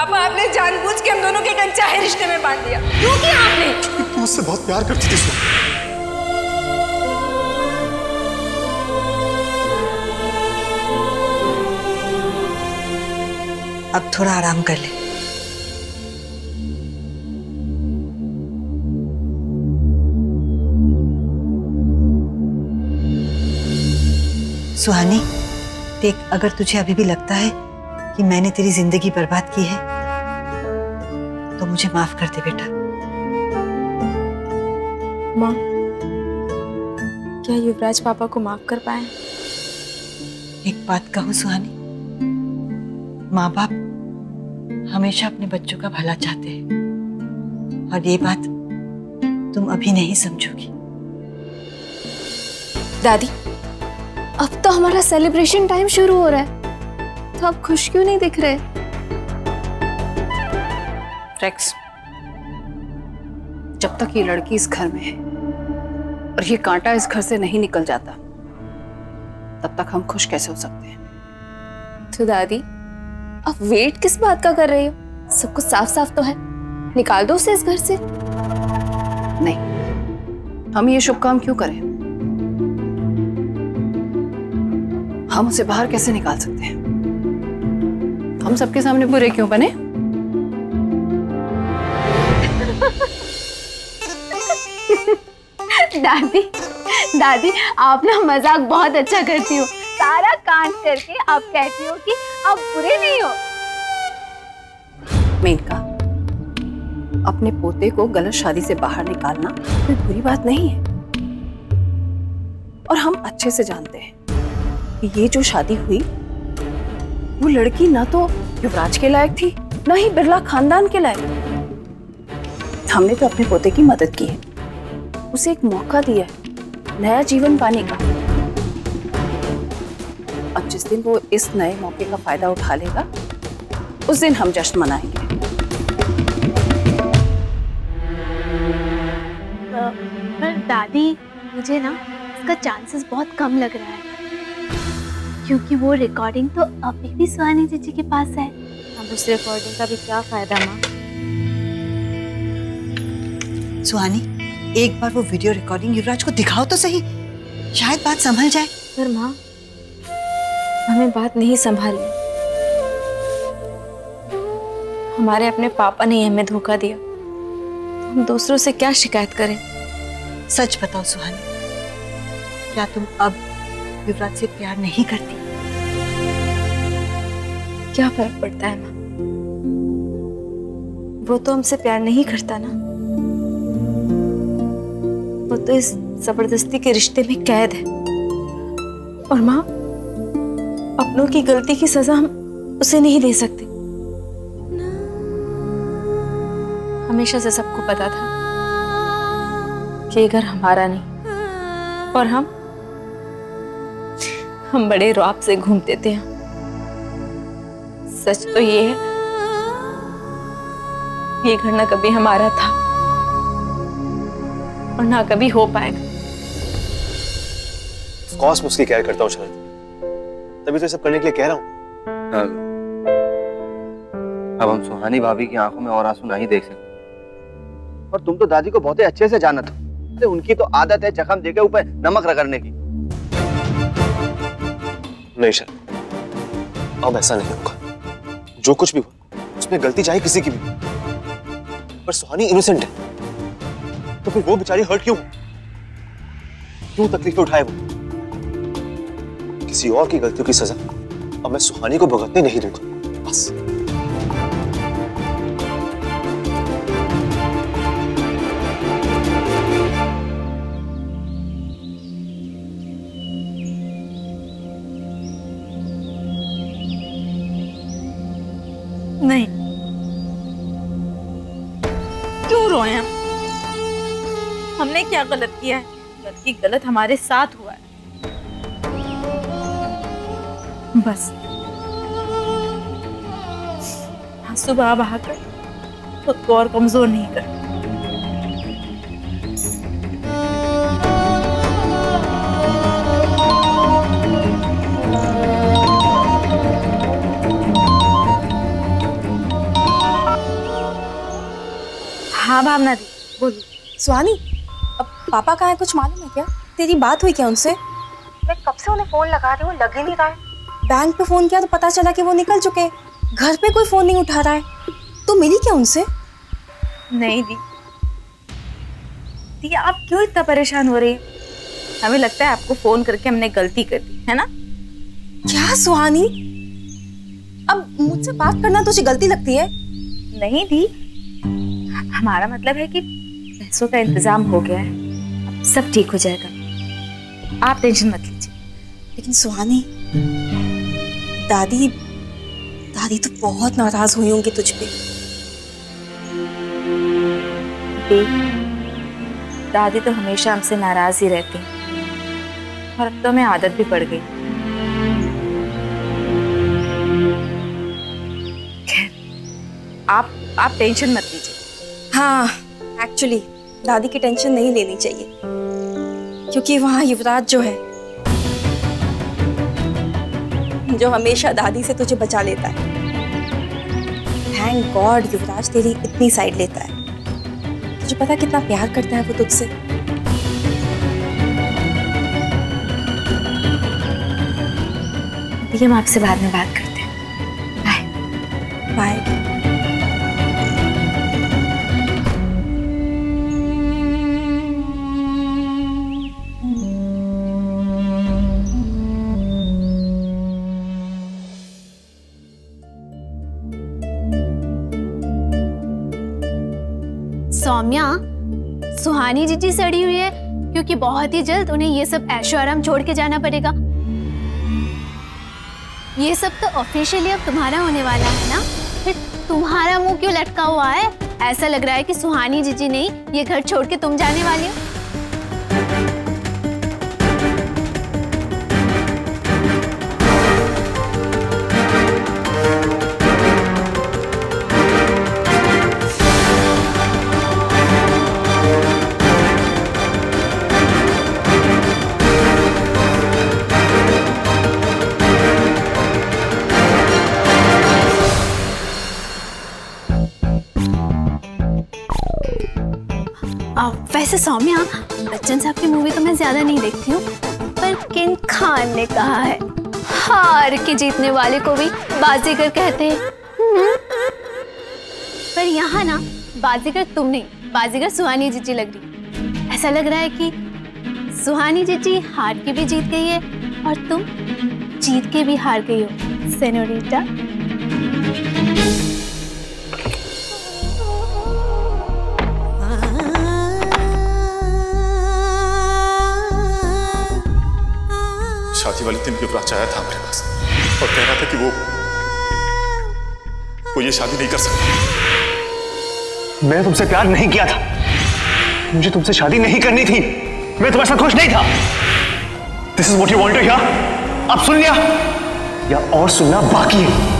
पापा, आपने जानबूझ के हम दोनों के अनचाहे रिश्ते में बांध दिया। क्यों किया आपने? तू मुझसे बहुत प्यार करती थी सुहानी। अब थोड़ा आराम कर ले। सुहानी, देख, अगर तुझे अभी भी लगता है कि मैंने तेरी जिंदगी बर्बाद की है तो मुझे माफ कर दे बेटा। माँ, क्या युवराज पापा को माफ कर पाए? एक बात कहूं सुहानी, माँ बाप हमेशा अपने बच्चों का भला चाहते हैं और ये बात तुम अभी नहीं समझोगी। दादी, अब तो हमारा सेलिब्रेशन टाइम शुरू हो रहा है, तो आप खुश क्यों नहीं दिख रहे? रेक्स, जब तक ये लड़की इस घर में है और ये कांटा इस घर से नहीं निकल जाता, तब तक हम खुश कैसे हो सकते हैं? तो दादी, अब वेट किस बात का कर रही हो? सब कुछ साफ साफ तो है, निकाल दो उसे इस घर से। नहीं, हम ये शुभ काम क्यों करें? हम उसे बाहर कैसे निकाल सकते हैं? हम सबके सामने बुरे क्यों बने? दादी, दादी, आप ना मजाक बहुत अच्छा करती हो। सारा कांड करके आप कहती हो कि आप बुरे नहीं हो। मेनका, अपने पोते को गलत शादी से बाहर निकालना कोई बुरी बात नहीं है, और हम अच्छे से जानते हैं कि ये जो शादी हुई वो लड़की ना तो युवराज के लायक थी, ना ही बिरला खानदान के लायक। हमने तो अपने पोते की मदद की है, उसे एक मौका दिया है नया जीवन पाने का, और जिस दिन वो इस नए मौके का फायदा उठा लेगा उस दिन हम जश्न मनाएंगे। पर दादी, मुझे ना इसका चांसेस बहुत कम लग रहा है, क्योंकि वो रिकॉर्डिंग तो अभी भी सुहानी जीजी के पास है। अब उस रिकॉर्डिंग का भी क्या फायदा माँ? सुहानी, एक बार वो वीडियो रिकॉर्डिंग युवराज को दिखाओ तो सही, शायद बात संभल जाए। पर माँ, हमें बात नहीं संभाली। हमारे अपने पापा ने हमें धोखा दिया, तो हम दूसरों से क्या शिकायत करें? सच बताओ सुहानी, क्या तुम अब युवराज से प्यार नहीं करती? क्या फर्क पड़ता है माँ? वो तो हमसे प्यार नहीं करता ना, वो तो इस जबरदस्ती के रिश्ते में कैद है। और माँ, अपनों की गलती की सजा हम उसे नहीं दे सकते। हमेशा से सबको पता था कि ये घर हमारा नहीं, और हम बड़े रौब से घूमते थे। सच तो ये है, ये घर ना कभी हमारा था और ना कभी हो पाएगा। ऑफ कोर्स मैं उसकी केयर करता हूँ शरद, तभी तो ये सब करने के लिए कह रहा हूँ। अब हम सुहानी भाभी की आंखों में और आंसू नहीं देख सकते, और तुम तो दादी को बहुत ही अच्छे से जानत हो। उनकी तो आदत है जख्म देके ऊपर नमक रगड़ने की। नहीं शरद, अब ऐसा नहीं होगा। जो कुछ भी हुआ उसमें गलती चाहे किसी की भी, पर सुहानी इनोसेंट है, तो फिर वो बेचारी हर्ट क्यों तकलीफें उठाए वो? किसी और की गलतियों की सजा अब मैं सुहानी को भुगतने नहीं दूंगा, बस। नहीं, क्यों रोए हम? हमने क्या गलत किया है? गलती गलत हमारे साथ हुआ है, बस। आंसू बहा बहा कर खुद को और कमजोर नहीं कर। हाँ भावना दी, बोलिए। सुहानी, अब पापा कहाँ है, कुछ मालूम है क्या? तेरी बात हुई क्या उनसे? मैं कब से उन्हें फोन लगा रही हूँ, लग ही नहीं रहा है। बैंक पे फोन किया तो पता चला कि वो निकल चुके, घर पे कोई फोन नहीं उठा रहा है। तो मिली क्या उनसे? नहीं दी, दी आप क्यों इतना परेशान हो रही है? हमें लगता है आपको फोन करके हमने गलती कर दी है ना? क्या सुहानी, अब मुझसे बात करना तुझे गलती लगती है? नहीं दी, हमारा मतलब है कि पैसों का इंतजाम हो गया है, अब सब ठीक हो जाएगा, आप टेंशन मत लीजिए। लेकिन सुहानी, दादी तो बहुत नाराज हुई होंगी तुझ पे। दादी तो हमेशा हमसे नाराज ही रहती हैं और अब तो हमें आदत भी पड़ गई। खैर, आप टेंशन मत लीजिए। हाँ, एक्चुअली दादी की टेंशन नहीं लेनी चाहिए, क्योंकि वहाँ युवराज जो है, जो हमेशा दादी से तुझे बचा लेता है। थैंक गॉड युवराज तेरी इतनी साइड लेता है। तुझे पता कितना प्यार करता है वो तुझसे। ये हम आपसे बाद में बात करते हैं। Bye bye. सौम्या, सुहानी जीजी सड़ी हुई है क्योंकि बहुत ही जल्द उन्हें ये सब ऐशो आराम छोड़ के जाना पड़ेगा। ये सब तो ऑफिशियली अब तुम्हारा होने वाला है ना, फिर तुम्हारा मुंह क्यों लटका हुआ है? ऐसा लग रहा है कि सुहानी जीजी नहीं, ये घर छोड़ के तुम जाने वाली हो। वैसे सौम्या, बच्चन साहब की मूवी तो मैं ज्यादा नहीं देखती हूँ, पर किंग खान ने कहा है हार के जीतने वाले को भी बाजीगर कहते हैं। पर यहाँ ना बाजीगर तुम नहीं, बाजीगर सुहानी जीजी लग रही। ऐसा लग रहा है कि सुहानी जीजी हार के भी जीत गई है और तुम जीत के भी हार गई हो सेनोरिटा। शादी वाले दिन युवराज आया था हमारे पास और कह रहा था कि वो ये शादी नहीं कर सकता। मैं तुमसे प्यार नहीं किया था, मुझे तुमसे शादी नहीं करनी थी, मैं तुम्हारे साथ खुश नहीं था। This is what you want to hear. अब सुन लिया या और सुनना बाकी है?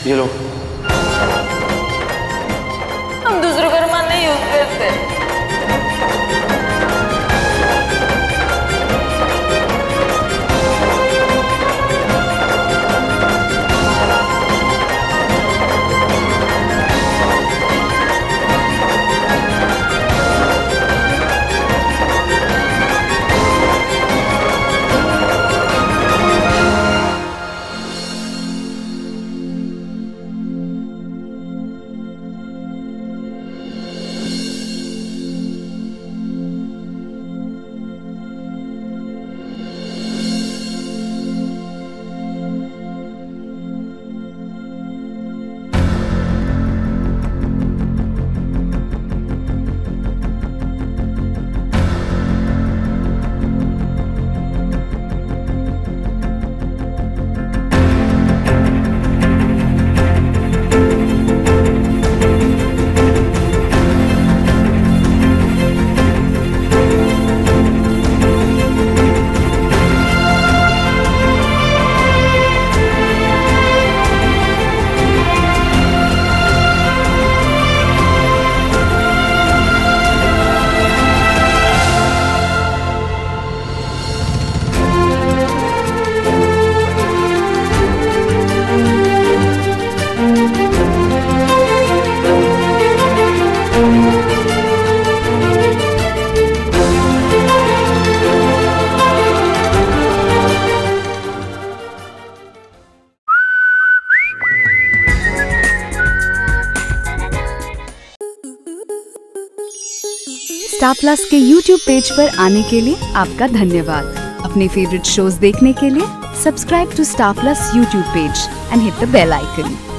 ये लो। हम दूसरों का रुमाल नहीं यूज करते। स्टार प्लस के YouTube पेज पर आने के लिए आपका धन्यवाद। अपने फेवरेट शोज देखने के लिए subscribe to star plus YouTube page and hit the bell icon.